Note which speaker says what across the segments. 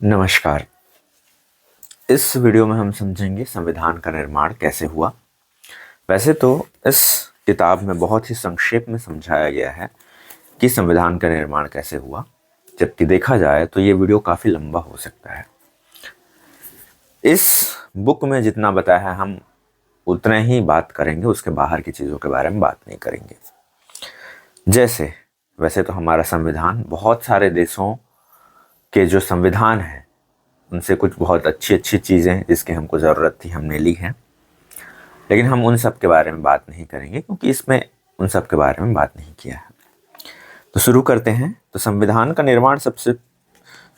Speaker 1: नमस्कार। इस वीडियो में हम समझेंगे संविधान का निर्माण कैसे हुआ। वैसे तो इस किताब में बहुत ही संक्षेप में समझाया गया है कि संविधान का निर्माण कैसे हुआ, जबकि देखा जाए तो ये वीडियो काफ़ी लंबा हो सकता है। इस बुक में जितना बताया है हम उतना ही बात करेंगे, उसके बाहर की चीज़ों के बारे में बात नहीं करेंगे। जैसे वैसे तो हमारा संविधान बहुत सारे देशों के जो संविधान हैं उनसे कुछ बहुत अच्छी अच्छी चीज़ें जिसकी हमको ज़रूरत थी हमने ली हैं, लेकिन हम उन सब के बारे में बात नहीं करेंगे क्योंकि इसमें उन सब के बारे में बात नहीं किया है। तो शुरू करते हैं। तो संविधान का निर्माण सबसे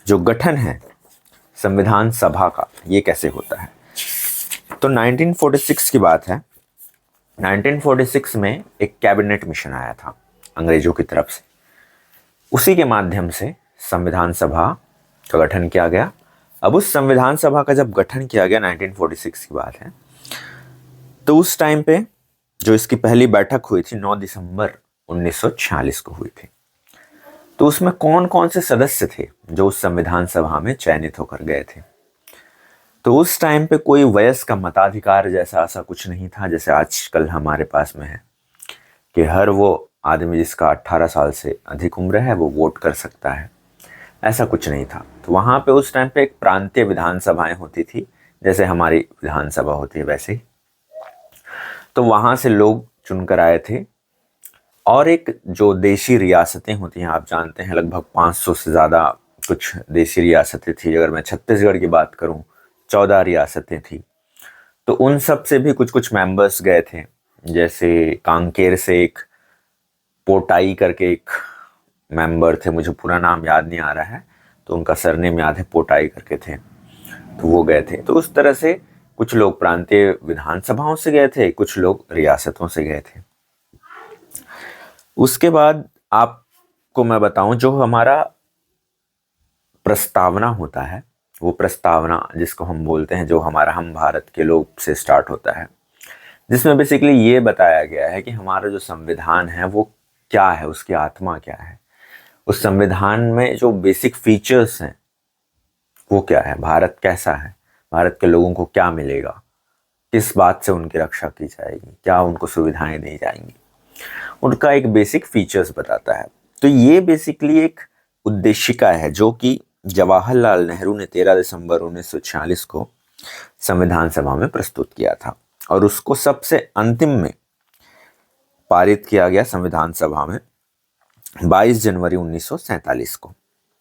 Speaker 1: जो गठन है संविधान सभा का, ये कैसे होता है। तो 1946 की बात है। 1946 में एक कैबिनेट मिशन आया था अंग्रेजों की तरफ से, उसी के माध्यम से संविधान सभा का गठन किया गया। अब उस संविधान सभा का जब गठन किया गया 1946 की बात है, तो उस टाइम पे जो इसकी पहली बैठक हुई थी 9 दिसंबर 1946 को हुई थी। तो उसमें कौन कौन से सदस्य थे जो उस संविधान सभा में चयनित होकर गए थे। तो उस टाइम पे कोई वयस्क का मताधिकार जैसा ऐसा कुछ नहीं था जैसे आजकल हमारे पास में है कि हर वो आदमी जिसका 18 साल से अधिक उम्र है वो वोट कर सकता है। ऐसा कुछ नहीं था। तो वहाँ पे उस टाइम पे एक प्रांतीय विधानसभाएं होती थी, जैसे हमारी विधानसभा होती है वैसे ही। तो वहाँ से लोग चुनकर आए थे और एक जो देशी रियासतें होती हैं, आप जानते हैं लगभग 500 से ज़्यादा कुछ देशी रियासतें थी। अगर मैं छत्तीसगढ़ की बात करूं 14 रियासतें थी। तो उन सब से भी कुछ कुछ मेंबर्स गए थे। जैसे कांकेर से एक पोटाई करके एक मेंबर थे, मुझे पूरा नाम याद नहीं आ रहा है, तो उनका सरनेम याद है, पोटाई करके थे, तो वो गए थे। तो उस तरह से कुछ लोग प्रांतीय विधानसभाओं से गए थे, कुछ लोग रियासतों से गए थे। उसके बाद आपको मैं बताऊं, जो हमारा प्रस्तावना होता है, वो प्रस्तावना जिसको हम बोलते हैं, जो हमारा हम भारत के लोग से स्टार्ट होता है, जिसमें बेसिकली ये बताया गया है कि हमारा जो संविधान है वो क्या है, उसकी आत्मा क्या है, उस संविधान में जो बेसिक फीचर्स हैं वो क्या है, भारत कैसा है, भारत के लोगों को क्या मिलेगा, किस बात से उनकी रक्षा की जाएगी, क्या उनको सुविधाएं दी जाएंगी, उनका एक बेसिक फीचर्स बताता है। तो ये बेसिकली एक उद्देशिका है जो कि जवाहरलाल नेहरू ने 13 दिसंबर 1946 को संविधान सभा में प्रस्तुत किया था और उसको सबसे अंतिम में पारित किया गया संविधान सभा में 22 जनवरी 1947 को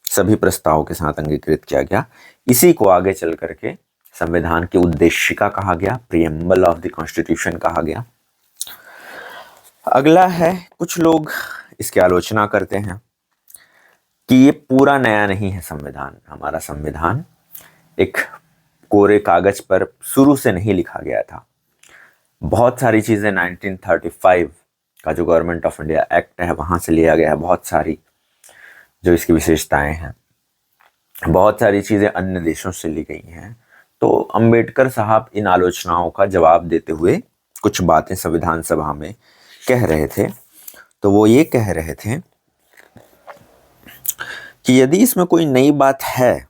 Speaker 1: सभी प्रस्तावों के साथ अंगीकृत किया गया। इसी को आगे चल करके संविधान की उद्देशिका कहा गया, प्रीएम्बल ऑफ द कॉन्स्टिट्यूशन कहा गया। अगला है, कुछ लोग इसकी आलोचना करते हैं कि ये पूरा नया नहीं है संविधान। हमारा संविधान एक कोरे कागज पर शुरू से नहीं लिखा गया था। बहुत सारी चीज़ें 1935 का जो गवर्नमेंट ऑफ इंडिया एक्ट है वहाँ से लिया गया है। बहुत सारी जो इसकी विशेषताएं हैं, बहुत सारी चीज़ें अन्य देशों से ली गई हैं। तो अंबेडकर साहब इन आलोचनाओं का जवाब देते हुए कुछ बातें संविधान सभा में कह रहे थे। तो वो ये कह रहे थे कि यदि इसमें कोई नई बात है,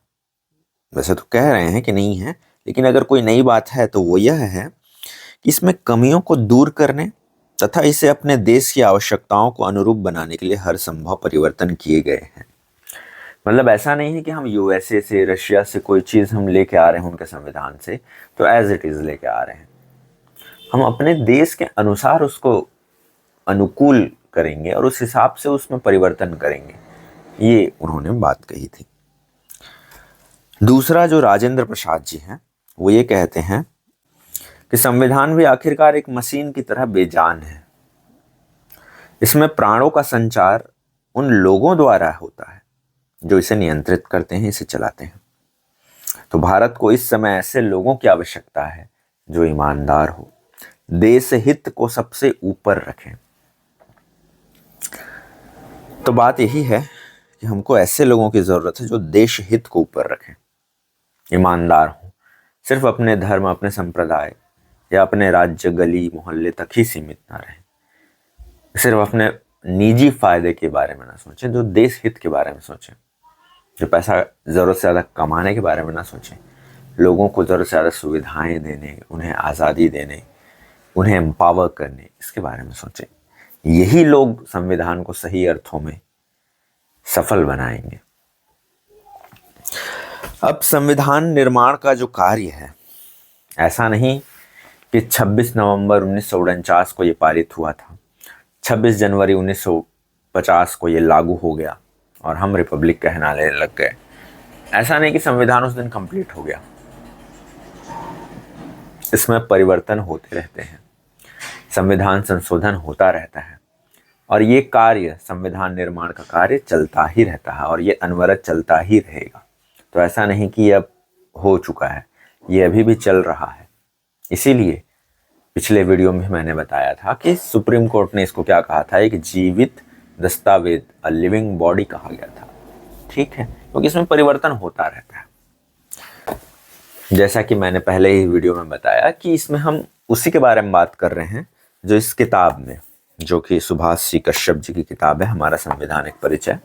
Speaker 1: वैसे तो कह रहे हैं कि नहीं है, लेकिन अगर कोई नई बात है तो वो यह है कि इसमें कमियों को दूर करने तथा इसे अपने देश की आवश्यकताओं को अनुरूप बनाने के लिए हर संभव परिवर्तन किए गए हैं। मतलब ऐसा नहीं है कि हम यूएसए से, रशिया से कोई चीज़ हम लेके आ रहे हैं उनके संविधान से तो एज इट इज़ लेके आ रहे हैं। हम अपने देश के अनुसार उसको अनुकूल करेंगे और उस हिसाब से उसमें परिवर्तन करेंगे, ये उन्होंने बात कही थी। दूसरा, जो राजेंद्र प्रसाद जी हैं, वो ये कहते हैं कि संविधान भी आखिरकार एक मशीन की तरह बेजान है। इसमें प्राणों का संचार उन लोगों द्वारा होता है जो इसे नियंत्रित करते हैं, इसे चलाते हैं। तो भारत को इस समय ऐसे लोगों की आवश्यकता है जो ईमानदार हो, देश हित को सबसे ऊपर रखें। तो बात यही है कि हमको ऐसे लोगों की जरूरत है जो देश हित को ऊपर रखें, ईमानदार हो, सिर्फ अपने धर्म, अपने संप्रदाय या अपने राज्य, गली मोहल्ले तक ही सीमित ना रहे, सिर्फ अपने निजी फायदे के बारे में ना सोचें, जो देश हित के बारे में सोचें। जो पैसा ज़रूरत से ज़्यादा कमाने के बारे में ना सोचें, लोगों को ज़रूरत से ज़्यादा सुविधाएं देने, उन्हें आज़ादी देने, उन्हें एम्पावर करने, इसके बारे में सोचें। यही लोग संविधान को सही अर्थों में सफल बनाएंगे। अब संविधान निर्माण का जो कार्य है, ऐसा नहीं कि 26 नवंबर 1949 को ये पारित हुआ था, 26 जनवरी 1950 को ये लागू हो गया और हम रिपब्लिक कहलाने लग गए। ऐसा नहीं कि संविधान उस दिन कंप्लीट हो गया। इसमें परिवर्तन होते रहते हैं, संविधान संशोधन होता रहता है और ये कार्य, संविधान निर्माण का कार्य चलता ही रहता है और ये अनवरत चलता ही रहेगा। तो ऐसा नहीं कि अब हो चुका है, ये अभी भी चल रहा है। इसीलिए पिछले वीडियो में मैंने बताया था कि सुप्रीम कोर्ट ने इसको क्या कहा था, एक जीवित दस्तावेज, अ लिविंग बॉडी कहा गया था। ठीक है, क्योंकि इसमें परिवर्तन होता रहता है। जैसा कि मैंने पहले ही वीडियो में बताया कि इसमें हम उसी के बारे में बात कर रहे हैं जो इस किताब में, जो कि सुभाष सी कश्यप जी की किताब है, हमारा संवैधानिक परिचय।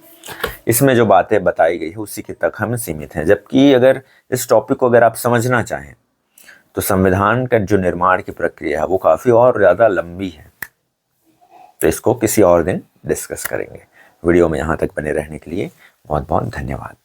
Speaker 1: इसमें जो बातें बताई गई है उसी के तक हम सीमित हैं। जबकि अगर इस टॉपिक को अगर आप समझना चाहें तो संविधान का जो निर्माण की प्रक्रिया है वो काफ़ी और ज़्यादा लंबी है। तो इसको किसी और दिन डिस्कस करेंगे। वीडियो में यहाँ तक बने रहने के लिए बहुत बहुत धन्यवाद।